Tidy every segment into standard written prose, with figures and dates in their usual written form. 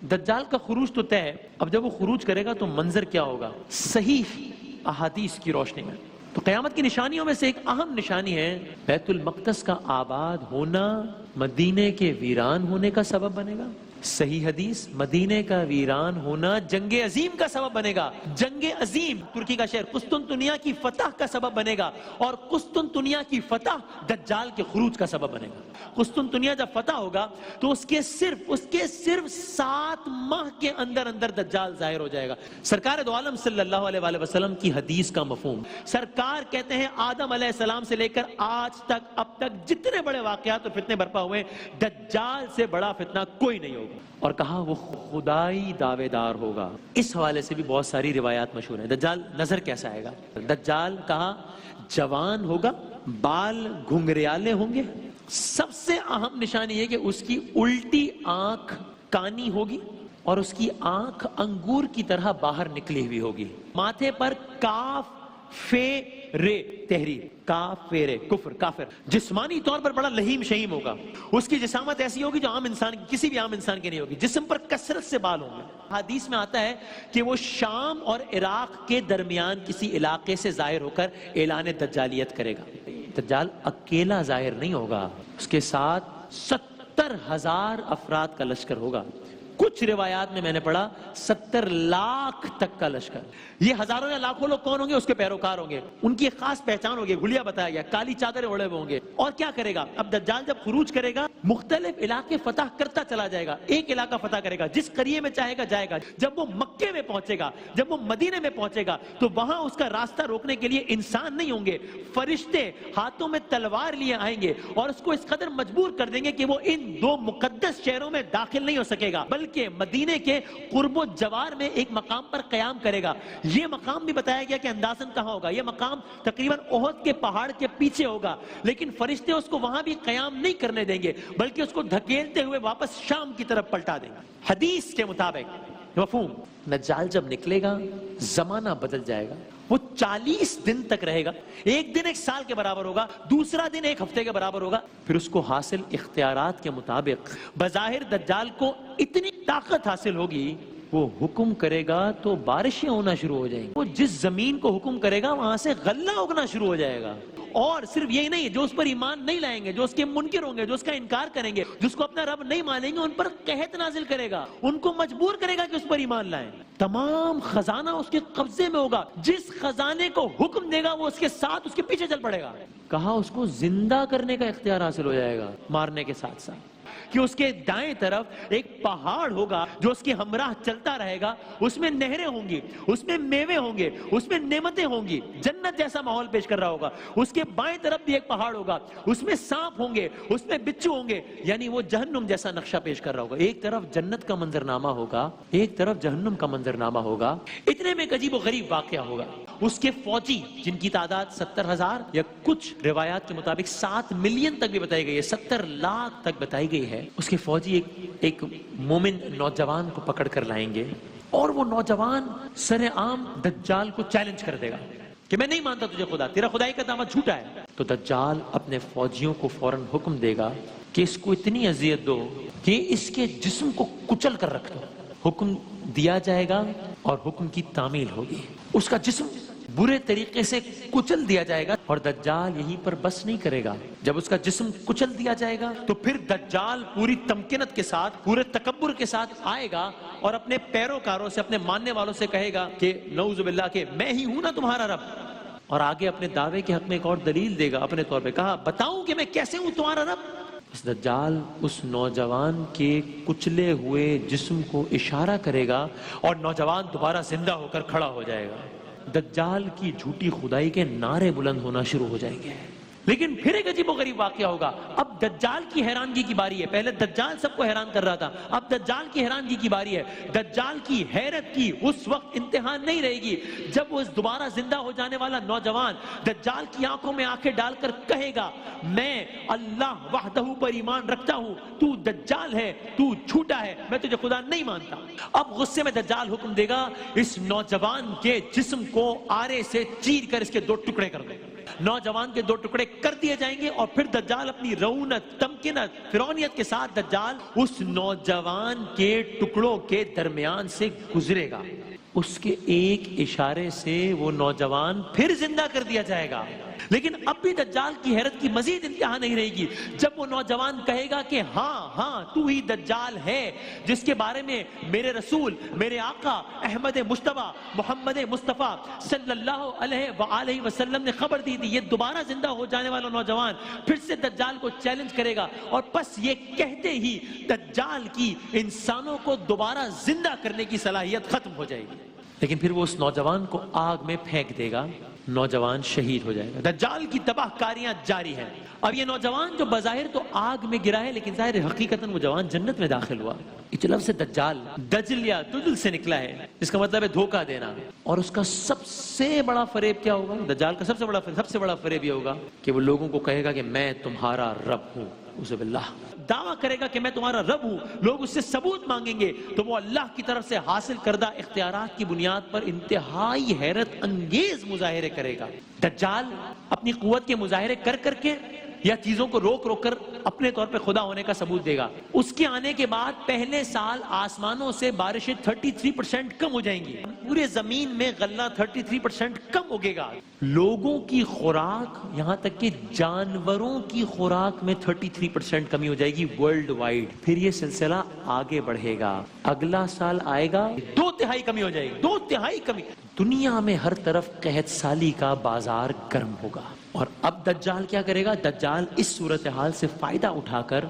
دجال کا خروج تو طے ہے، اب جب وہ خروج کرے گا تو منظر کیا ہوگا؟ صحیح احادیث کی روشنی میں تو قیامت کی نشانیوں میں سے ایک اہم نشانی ہے بیت المقدس کا آباد ہونا مدینے کے ویران ہونے کا سبب بنے گا۔ صحیح حدیث، مدینے کا ویران ہونا جنگ عظیم کا سبب بنے گا۔ جنگ عظیم ترکی کا شہر قسطنطنیہ کی فتح کا سبب بنے گا، اور قسطنطنیہ کی فتح دجال کے خروج کا سبب بنے گا۔ قسطنطنیہ جب فتح ہوگا تو اس کے صرف 7 ماہ کے اندر دجال ظاہر ہو جائے گا۔ سرکار دو عالم صلی اللہ علیہ وآلہ وسلم کی حدیث کا مفہوم، سرکار کہتے ہیں آدم علیہ السلام سے لے کر آج تک اب تک جتنے بڑے واقعات اور فتنے برپا ہوئے، دجال سے بڑا فتنہ کوئی نہیں ہوگا، اور کہا وہ خدائی دعوے دار ہوگا۔ اس حوالے سے بھی بہت ساری روایات مشہور ہیں۔ دجال نظر کیسا آئے گا؟ دجال کہا جوان ہوگا، بال گھنگریالے ہوں گے، سب سے اہم نشانی ہے کہ اس کی الٹی آنکھ کانی ہوگی اور اس کی آنکھ انگور کی طرح باہر نکلی ہوئی ہوگی، ماتھے پر کاف فے رے تحریر، کاف فے رے کفر کافر، جسمانی طور پر بڑا لہیم شہیم ہوگا، اس کی جسامت ایسی ہوگی جو عام انسان کسی بھی عام انسان کی نہیں ہوگی، جسم پر کثرت سے بال ہوں گے۔ حدیث میں آتا ہے کہ وہ شام اور عراق کے درمیان کسی علاقے سے ظاہر ہو کر اعلان دجالیت کرے گا۔ دجال اکیلا ظاہر نہیں ہوگا، اس کے ساتھ 70,000 افراد کا لشکر ہوگا۔ کچھ روایات میں نے پڑھا 70 لاکھ تک کا لشکر۔ یہ ہزاروں یا لاکھوں لوگ کون ہوں گے؟ اس کے پیروکار ہوں گے، ان کی ایک خاص پہچان ہوگی، گھلیا بتایا گیا، کالی چادریں اوڑے ہوئے ہوں گے۔ اور کیا کرے گا؟ اب دجال جب خروج کرے گا مختلف علاقے فتح کرتا چلا جائے گا، ایک علاقہ فتح کرے گا، جس قریے میں چاہے گا جائے گا۔ جب وہ مکے میں پہنچے گا، جب وہ مدینے میں پہنچے گا تو وہاں اس کا راستہ روکنے کے لیے انسان نہیں ہوں گے، فرشتے ہاتھوں میں تلوار لیے آئیں گے اور اس کو اس قدر مجبور کر دیں گے کہ وہ ان 2 مقدس شہروں میں داخل نہیں ہو سکے گا، بلکہ مدینے کے قرب و جوار میں ایک مقام پر قیام کرے گا۔ یہ مقام بھی بتایا گیا کہ اندازاً کہاں ہوگا، یہ مقام تقریباً احد کے پہاڑ کے پیچھے ہوگا، لیکن فرشتے اس کو وہاں بھی قیام نہیں کرنے دیں گے، بلکہ اس کو دھکیلتے ہوئے واپس شام کی طرف پلٹا دیں گے۔ حدیث کے مطابق مفہوم، دجال جب نکلے گا زمانہ بدل جائے گا، وہ 40 دن تک رہے گا، ایک دن 1 سال کے برابر ہوگا، دوسرا دن 1 ہفتے کے برابر ہوگا، پھر اس کو حاصل اختیارات کے مطابق بظاہر دجال کو اتنی طاقت حاصل ہوگی، وہ حکم کرے گا تو بارشیں ہونا شروع ہو جائیں گی، وہ جس زمین کو حکم کرے گا وہاں سے غلہ اگنا شروع ہو جائے گا۔ اور صرف یہی نہیں، جو اس پر ایمان نہیں لائیں گے، جو اس کے منکر ہوں گے، جو اس کا انکار کریں گے، جس کو اپنا رب نہیں مانیں گے، ان پر قحط نازل کرے گا، ان کو مجبور کرے گا کہ اس پر ایمان لائیں۔ تمام خزانہ اس کے قبضے میں ہوگا، جس خزانے کو حکم دے گا وہ اس کے ساتھ اس کے پیچھے چل پڑے گا۔ کہا اس کو زندہ کرنے کا اختیار حاصل ہو جائے گا، مارنے کے ساتھ ساتھ، کہ اس کے دائیں طرف ایک پہاڑ ہوگا جو اس کے ہمراہ چلتا رہے گا، اس میں نہریں ہوں گی، اس میں میوے ہوں گے، اس میں نعمتیں ہوں گی، جنت جیسا ماحول پیش کر رہا ہوگا۔ اس کے بائیں طرف بھی ایک پہاڑ ہوگا، اس میں سانپ ہوں گے، اس میں بچھو ہوں گے، یعنی وہ جہنم جیسا نقشہ پیش کر رہا ہوگا۔ ایک طرف جنت کا منظرنامہ ہوگا، ایک طرف جہنم کا منظرنامہ ہوگا۔ اتنے میں ایک عجیب و غریب واقعہ ہوگا، اس کے فوجی جن کی تعداد 70,000 یا کچھ روایات کے مطابق 7 ملین تک بھی بتائی گئی ہے، 70 لاکھ تک بتائی گئی ہے، اس کے فوجی ایک مومن نوجوان کو پکڑ کر لائیں گے، اور وہ نوجوان سر عام دجال کو چیلنج کر دے گا کہ میں نہیں مانتا تجھے خدا، تیرا خدائی کا دعویٰ جھوٹا ہے۔ تو دجال اپنے فوجیوں کو فوراً حکم دے گا کہ اس کو اتنی اذیت دو کہ اس کے جسم کو کچل کر رکھ دو۔ حکم دیا جائے گا اور حکم کی تعمیل ہوگی، اس کا جسم برے طریقے سے کچل دیا جائے گا، اور دجال یہیں پر بس نہیں کرے گا۔ جب اس کا جسم کچل دیا جائے گا تو پھر دجال پوری تمکنت کے ساتھ، پورے تکبر کے ساتھ آئے گا اور اپنے پیروکاروں سے، اپنے ماننے والوں سے کہے گا کہ نعوذ باللہ کہ میں ہی ہوں نا تمہارا رب، اور آگے اپنے دعوے کے حق میں ایک اور دلیل دے گا، اپنے طور پہ کہا بتاؤں کہ میں کیسے ہوں تمہارا رب۔ اس دجال اس نوجوان کے کچلے ہوئے جسم کو اشارہ کرے گا اور نوجوان دوبارہ زندہ ہو کر کھڑا ہو جائے گا۔ دجال کی جھوٹی خدائی کے نعرے بلند ہونا شروع ہو جائیں گے۔ لیکن پھر ایک عجیب و غریب واقعہ ہوگا، اب دجال کی حیرانگی کی باری ہے۔ پہلے دجال سب کو حیران کر رہا تھا، اب دجال کی حیرانگی کی باری ہے۔ دجال کی حیرت کی اس وقت انتہا نہیں رہے گی جب وہ دوبارہ زندہ ہو جانے والا نوجوان دجال کی آنکھوں میں آنکھیں ڈال کر کہے گا میں اللہ وحدہ پر ایمان رکھتا ہوں، تو دجال ہے، تو جھوٹا ہے، میں تجھے خدا نہیں مانتا۔ اب غصے میں دجال حکم دے گا اس نوجوان کے جسم کو آرے سے چیر کر اس کے 2 ٹکڑے کر دے۔ نوجوان کے 2 ٹکڑے کر دیے جائیں گے اور پھر دجال اپنی رونت، تمکنت، فرعونیت کے ساتھ دجال اس نوجوان کے ٹکڑوں کے درمیان سے گزرے گا. اس کے ایک اشارے سے وہ نوجوان پھر زندہ کر دیا جائے گا. لیکن اب بھی دجال کی حیرت کی مزید انتہا نہیں رہے گی جب وہ نوجوان کہے گا کہ ہاں تو ہی دجال ہے جس کے بارے میں میرے رسول، میرے آقا احمد مجتبی محمد مصطفیٰ صلی اللہ علیہ وآلہ وسلم نے خبر دی تھی. یہ دوبارہ زندہ ہو جانے والا نوجوان پھر سے دجال کو چیلنج کرے گا اور بس یہ کہتے ہی دجال کی انسانوں کو دوبارہ زندہ کرنے کی صلاحیت ختم ہو جائے گی. لیکن پھر وہ اس نوجوان کو آگ میں پھینک دے گا، نوجوان شہید ہو جائے گا. دجال کی تباہ کاریاں جاری ہیں. اب یہ نوجوان جو بظاہر تو آگ میں گرا ہے لیکن ظاہر حقیقتاً وہ جوان جنت میں داخل ہوا. اس لفظ سے دجال دجل یا دجل سے نکلا ہے جس کا مطلب ہے دھوکہ دینا. اور اس کا سب سے بڑا فریب کیا ہوگا؟ دجال کا سب سے بڑا فریب یہ ہوگا کہ وہ لوگوں کو کہے گا کہ میں تمہارا رب ہوں. اعوذ باللہ. دعویٰ کرے گا کہ میں تمہارا رب ہوں. لوگ اس سے ثبوت مانگیں گے تو وہ اللہ کی طرف سے حاصل کردہ اختیارات کی بنیاد پر انتہائی حیرت انگیز مظاہرے کرے گا. دجال اپنی قوت کے مظاہرے کر کے یا چیزوں کو روک کر اپنے طور پہ خدا ہونے کا ثبوت دے گا. اس کے آنے کے بعد پہلے سال آسمانوں سے بارشیں 33% کم ہو جائیں گی. پورے زمین میں غلہ 33% کم اگے گا. لوگوں کی خوراک یہاں تک کہ جانوروں کی خوراک میں 33% کمی ہو جائے گی ورلڈ وائڈ. پھر یہ سلسلہ آگے بڑھے گا. اگلا سال آئے گا 2/3 کمی ہو جائے گی. 2/3 کمی. دنیا میں ہر طرف قحط سالی کا بازار گرم ہوگا. اور اب دجال کیا کرے گا؟ دجال اس صورتحال سے فائدہ اٹھا کر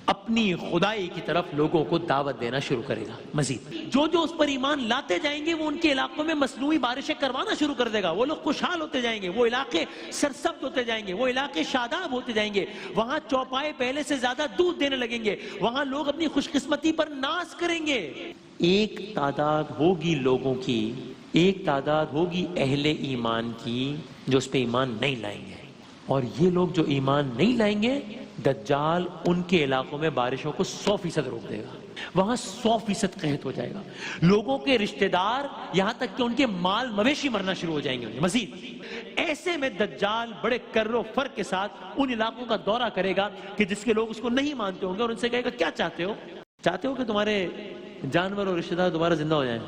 اپنی خدائی کی طرف لوگوں کو دعوت دینا شروع کرے گا. مزید جو اس پر ایمان لاتے جائیں گے وہ ان کے علاقوں میں مصنوعی بارشیں کروانا شروع کر دے گا. وہ لوگ خوشحال ہوتے جائیں گے، وہ علاقے سرسبز ہوتے جائیں گے، وہ علاقے شاداب ہوتے جائیں گے. وہاں چوپائے پہلے سے زیادہ دودھ دینے لگیں گے. وہاں لوگ اپنی خوش قسمتی پر ناز کریں گے. ایک تعداد ہوگی لوگوں کی، ایک تعداد ہوگی اہل ایمان کی جو اس پہ ایمان نہیں لائیں گے. اور یہ لوگ جو ایمان نہیں لائیں گے دجال ان کے علاقوں میں بارشوں کو 100% روک دے گا. وہاں 100% قحط ہو جائے گا. لوگوں کے رشتہ دار یہاں تک کہ ان کے مال مویشی مرنا شروع ہو جائیں گے. مزید ایسے میں دجال بڑے کر و فر کے ساتھ ان علاقوں کا دورہ کرے گا کہ جس کے لوگ اس کو نہیں مانتے ہوں گے اور ان سے کہے گا کیا چاہتے ہو کہ تمہارے جانور اور رشتہ دار دوبارہ زندہ ہو جائیں.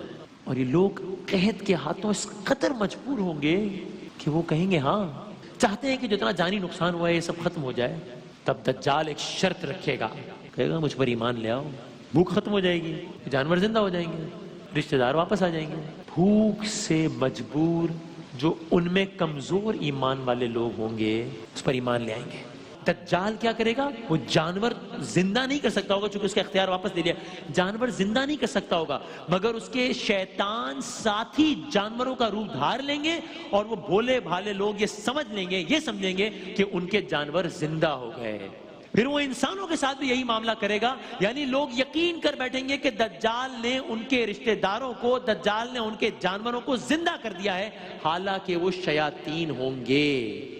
اور یہ لوگ قحط کے ہاتھوں اس قدر مجبور ہوں گے کہ وہ کہیں گے ہاں چاہتے ہیں کہ جتنا جانی نقصان ہوا ہے یہ سب ختم ہو جائے. تب دجال ایک شرط رکھے گا، کہے گا مجھ پر ایمان لے آؤ، بھوک ختم ہو جائے گی، جانور زندہ ہو جائیں گے، رشتہ دار واپس آ جائیں گے. بھوک سے مجبور جو ان میں کمزور ایمان والے لوگ ہوں گے اس پر ایمان لے آئیں گے. دجال کیا کرے گا؟ وہ جانور زندہ نہیں کر سکتا ہوگا چونکہ اس کا اختیار واپس لے لیا. جانور زندہ نہیں کر سکتا ہوگا مگر اس کے شیطان ساتھی جانوروں کا روپ دھار لیں گے اور وہ بھولے بھالے لوگ یہ سمجھیں گے کہ ان کے جانور زندہ ہو گئے. پھر وہ انسانوں کے ساتھ بھی یہی معاملہ کرے گا. یعنی لوگ یقین کر بیٹھیں گے کہ دجال نے ان کے رشتہ داروں کو، دجال نے ان کے جانوروں کو زندہ کر دیا ہے، حالانکہ وہ شیاطین ہوں گے.